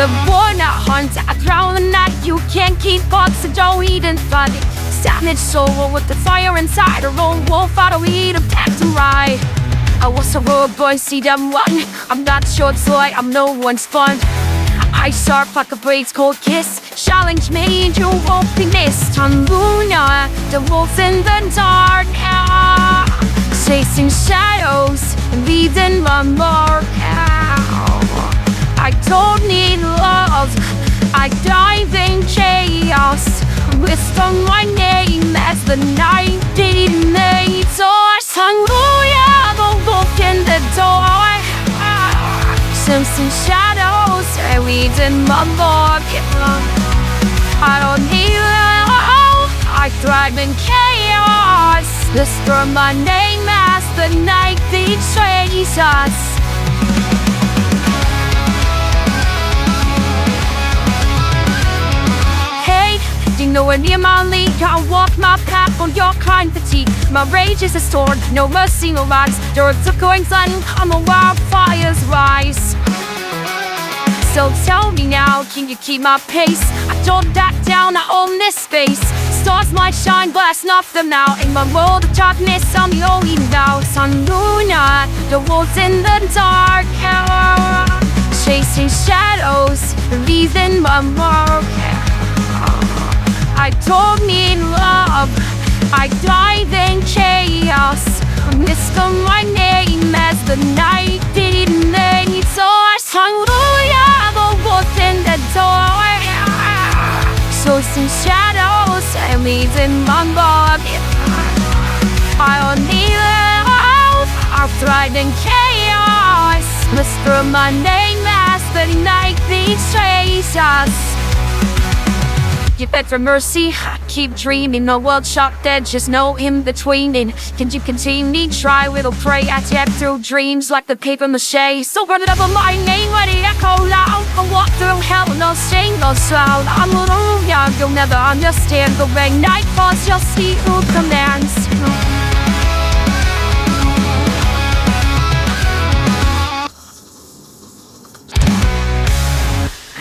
the boy not hunt around the night. You can't keep up, so don't eat and fight. Savage soul with the fire inside. A lone wolf out of eat of death to ride. I was a road boy, see them one. I'm not short, so I'm no one's fun. I sharp like a breaks cold kiss. Challenge me and you won't be missed. On Loona, the wolf in the dark, chasing shadows and leaving my mark. I don't need love, I dive in chaos. Whisper my name as the night delays. So Loona, the wolf in the dark, Simpson shadows buried in my mark. I don't need love, I thrive in chaos. Whisper my name as the night betrays us. Nowhere near my lead, I walk my path on your kind fatigue. My rage is a storm, no mercy, no rise. The earth's a going sun, I'm a wildfire's rise. So tell me now, can you keep my pace? I don't back down, I own this space. Stars might shine, but that's not them now. In my world of darkness, I'm the only now. On Loona, the wolves in the dark, chasing shadows, leaving my mark. I don't need love, I dive in chaos. Whisper my name as the night delays. So I sung Loona, the wolf in the door, chasing shadows and leaving my mark. I don't need love, I thrive in chaos. Whisper my name as the night betrays us. You beg for mercy, I keep dreaming. No world shot dead, just no in between. Can you continue? Try little pray. I tap through dreams like the paper mache. So burn it up on my name, let it echo loud. I walk through hell, no shame, no sound. I'm a little young, you'll never understand. But when night falls, you'll see who commands.